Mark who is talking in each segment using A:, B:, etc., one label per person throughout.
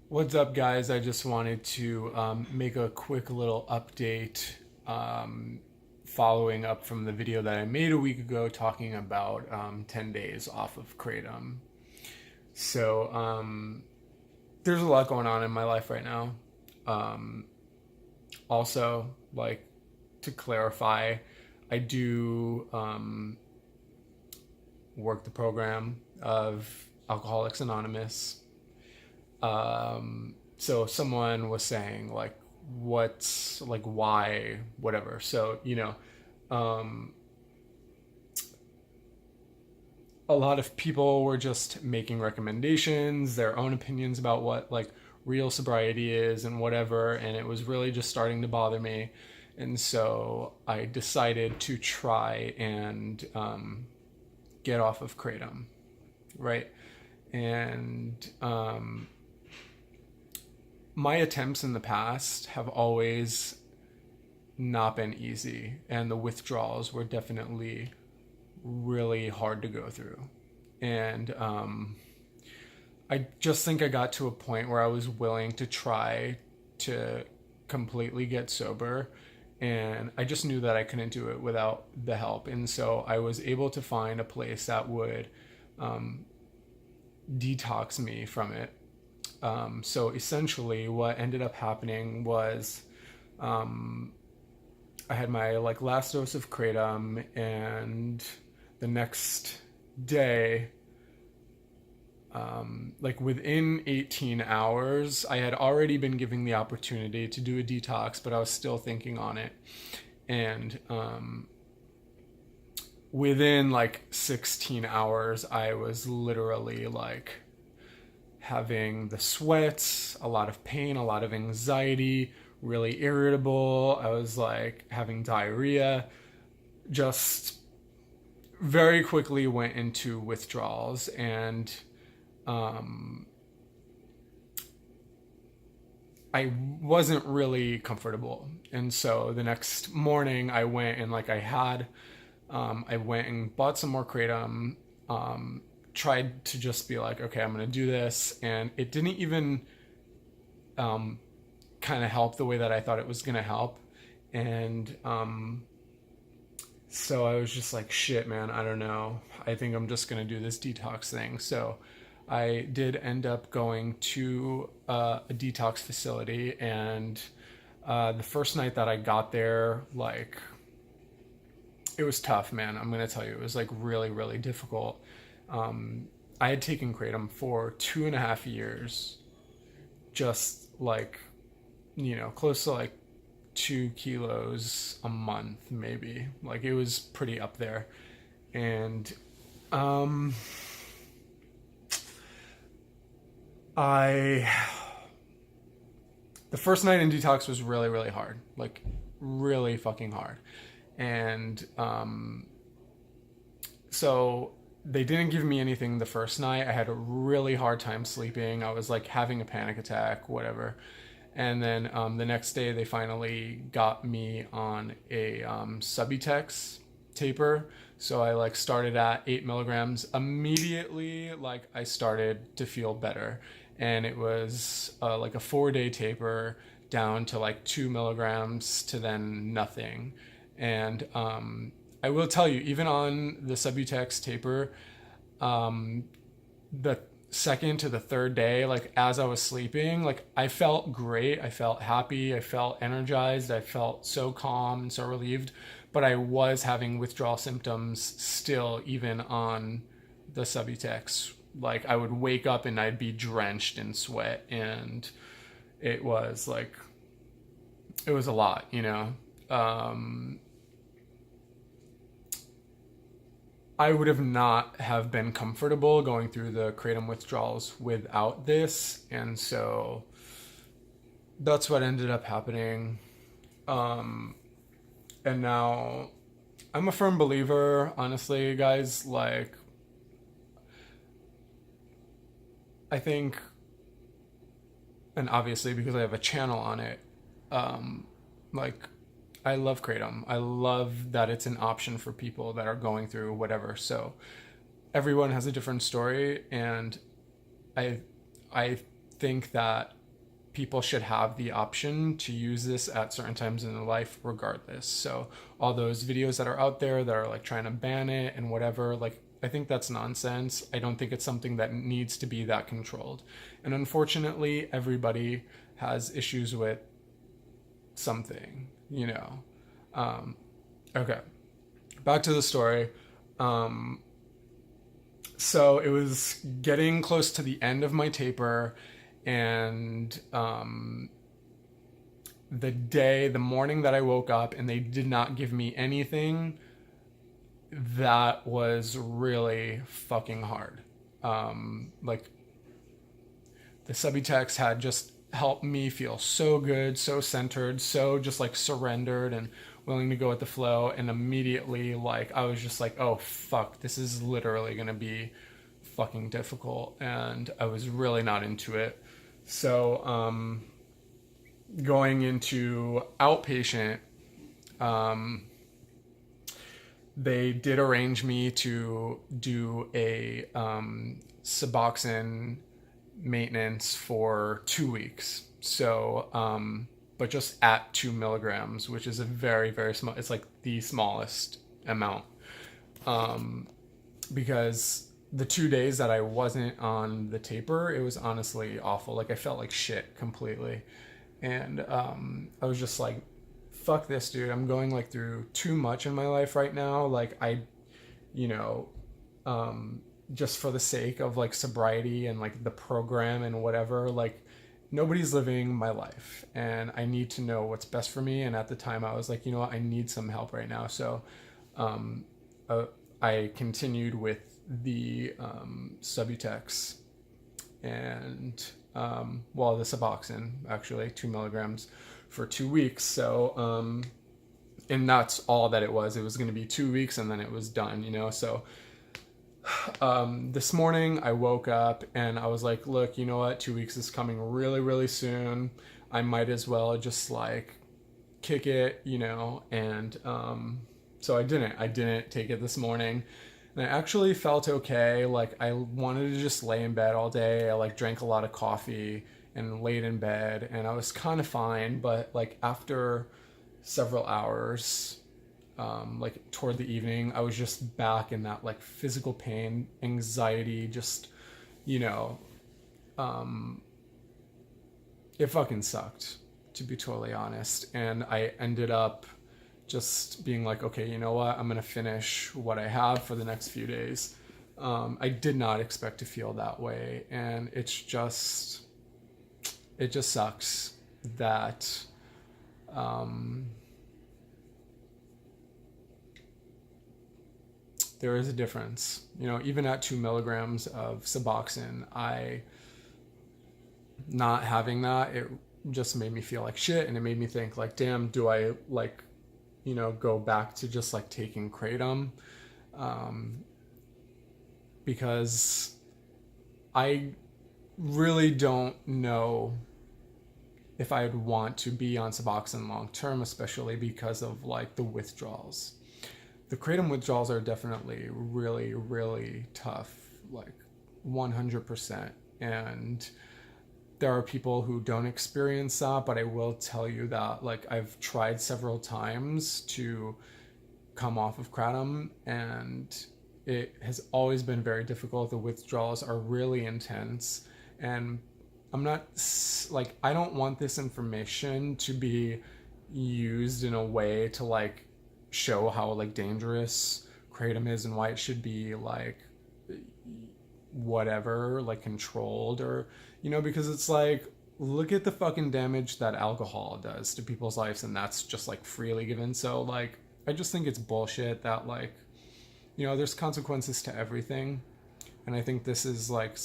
A: What's up, guys? I just wanted to make a quick little update following up from the video that I made a week ago talking about 10 days off of Kratom. So, there's a lot going on in my life right now. Um, Also, like, to clarify, I do work the program of Alcoholics Anonymous. So someone was saying like, what's like, why, whatever. So, um, a lot of people were just making recommendations, their own opinions about what like real sobriety is and whatever. And it was really just starting to bother me. And so I decided to try and get off of Kratom, right? And my attempts in the past have always not been easy, and the withdrawals were definitely really hard to go through. And I just think I got to a point where I was willing to try to completely get sober, and I just knew that I couldn't do it without the help. And so I was able to find a place that would um, detox me from it. So essentially, what ended up happening was um, I had my like last dose of kratom, and the next day, like within 18 hours, I had already been given the opportunity to do a detox, but I was still thinking on it. And within like 16 hours, I was literally like having the sweats, a lot of pain, a lot of anxiety, really irritable. I was like having diarrhea. Just very quickly went into withdrawals, and um, I wasn't really comfortable. And so the next morning, I went and like I went and bought some more kratom. Tried to just be like, okay, I'm gonna do this, and it didn't even um, kind of help the way that I thought it was gonna help. And so I was just like, shit, man, I don't know. I think I'm just gonna do this detox thing. So I did end up going to a detox facility, and the first night that I got there, like, it was tough, man. I'm gonna tell you, it was like really, really difficult. Um, I had taken kratom for 2.5 years, just like, close to like 2 kilos a month, maybe. Like, it was pretty up there. And um, I, the first night in detox was really, really hard, like, really fucking hard. And so they didn't give me anything the first night. I had a really hard time sleeping. I was like having a panic attack, whatever. And then the next day, they finally got me on a Subutex taper. So I like started at 8 milligrams. Immediately, like I started to feel better, and it was like a 4 day taper down to like 2 milligrams to then nothing. And I will tell you, even on the Subutex taper, um, the second to the third day, like as I was sleeping, like I felt great. I felt happy. I felt energized. I felt so calm and so relieved. But I was having withdrawal symptoms still, even on the Subutex. Like I would wake up and I'd be drenched in sweat, and it was like, it was a lot. Um, I would have not have been comfortable going through the kratom withdrawals without this, and so that's what ended up happening. Um, and now I'm a firm believer, honestly, guys. Like, I think, and obviously because I have a channel on it, um, like I love kratom. I love that it's an option for people that are going through whatever. So everyone has a different story, and I I think that people should have the option to use this at certain times in their life regardless. So all those videos that are out there that are like trying to ban it and whatever, like I think that's nonsense. I don't think it's something that needs to be that controlled. And unfortunately, everybody has issues with something, you know. Okay, back to the story. So it was getting close to the end of my taper, and the morning that I woke up and they did not give me anything, that was really fucking hard. Like the Subutex had just helped me feel so good, so centered, so just like surrendered and willing to go with the flow. And immediately, like, I was just like, oh fuck, this is literally gonna be fucking difficult. And I was really not into it. So, going into outpatient, they did arrange me to do a Suboxone maintenance for 2 weeks. So, but just at 2 milligrams, which is a very, very small, it's like the smallest amount. Because the 2 days that I wasn't on the taper, it was honestly awful. Like I felt like shit completely. And I was just like, fuck this, dude. I'm going like through too much in my life right now. Like you know, just for the sake of like sobriety and like the program and whatever, like nobody's living my life and I need to know what's best for me. And at the time I was like, you know what, I need some help right now. So I continued with the Subutex and the Suboxone, actually 2 milligrams for 2 weeks. So and that's all that it was. It was going to be 2 weeks and then it was done, you know. So this morning I woke up and I was like, look, you know what, 2 weeks is coming really, really soon. I might as well just like kick it, you know. And so I didn't take it this morning. And I actually felt okay. Like I wanted to just lay in bed all day. I like drank a lot of coffee and laid in bed and I was kind of fine. But like after several hours, like toward the evening, I was just back in that like physical pain, anxiety, just, you know, it fucking sucked, to be totally honest. And I ended up just being like, okay, you know what? I'm going to finish what I have for the next few days. I did not expect to feel that way. And it just sucks that, there is a difference, you know, even at 2 milligrams of Suboxone, not having that, it just made me feel like shit. And it made me think like, damn, do I like, you know, go back to just like taking kratom, because I really don't know if I'd want to be on Suboxone long term, especially because of like the withdrawals. The kratom withdrawals are definitely really, really tough, like 100%. And there are people who don't experience that, but I will tell you that like I've tried several times to come off of kratom and it has always been very difficult. The withdrawals are really intense and I'm not like, I don't want this information to be used in a way to like show how like dangerous kratom is and why it should be like whatever, like controlled, or you know, because it's like, look at the fucking damage that alcohol does to people's lives and that's just like freely given. So like I just think it's bullshit that like, you know, there's consequences to everything. And I think this is like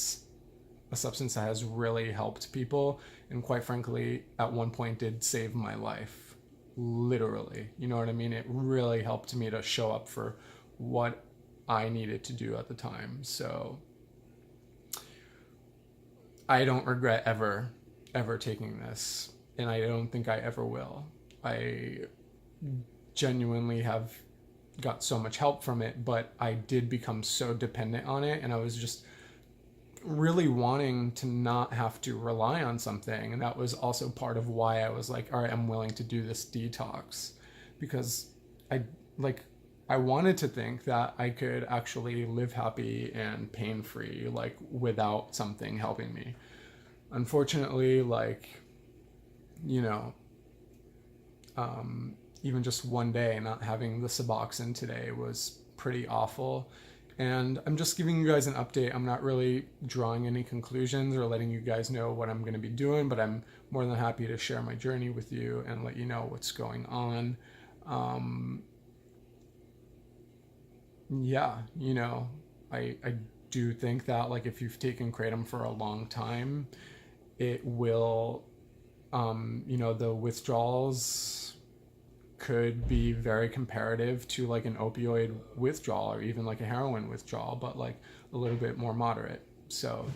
A: a substance that has really helped people and quite frankly at one point did save my life, literally, you know what I mean? It really helped me to show up for what I needed to do at the time. So I don't regret ever taking this, and I don't think I ever will. I genuinely have got so much help from it, but I did become so dependent on it, and I was just really wanting to not have to rely on something. And that was also part of why I was like, all right, I'm willing to do this detox, because I like I wanted to think that I could actually live happy and pain free, like without something helping me. Unfortunately, like, you know, even just one day not having the Suboxone today was pretty awful. And I'm just giving you guys an update. I'm not really drawing any conclusions or letting you guys know what I'm going to be doing, but I'm more than happy to share my journey with you and let you know what's going on. Yeah, you know, I do think that, like, if you've taken kratom for a long time, it will, you know, the withdrawals could be very comparative to like an opioid withdrawal or even like a heroin withdrawal, but like a little bit more moderate. So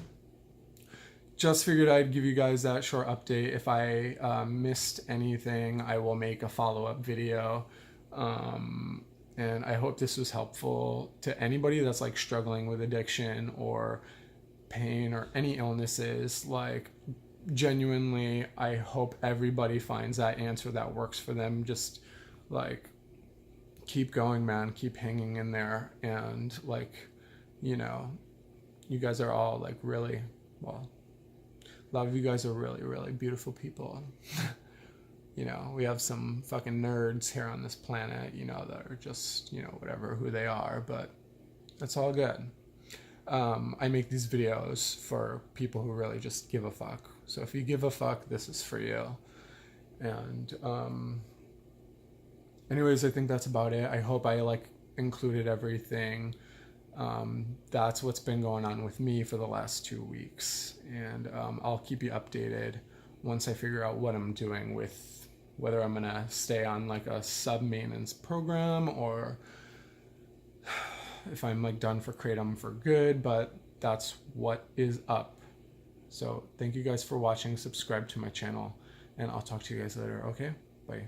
A: just figured I'd give you guys that short update. If I missed anything, I will make a follow-up video. And I hope this was helpful to anybody that's like struggling with addiction or pain or any illnesses. Like, genuinely, I hope everybody finds that answer that works for them. Just like, keep going, man, keep hanging in there. And like, you know, you guys are all like really, well, a lot of you guys are really, really beautiful people. You know, we have some fucking nerds here on this planet, you know, that are just, you know, whatever, who they are, but that's all good. I make these videos for people who really just give a fuck. So if you give a fuck, this is for you. And anyways, I think that's about it. I hope I like included everything. That's what's been going on with me for the last 2 weeks. And I'll keep you updated once I figure out what I'm doing with whether I'm gonna stay on like a sub-maintenance program or if I'm like done for kratom for good, but that's what is up. So thank you guys for watching. Subscribe to my channel, and I'll talk to you guys later. Okay, bye.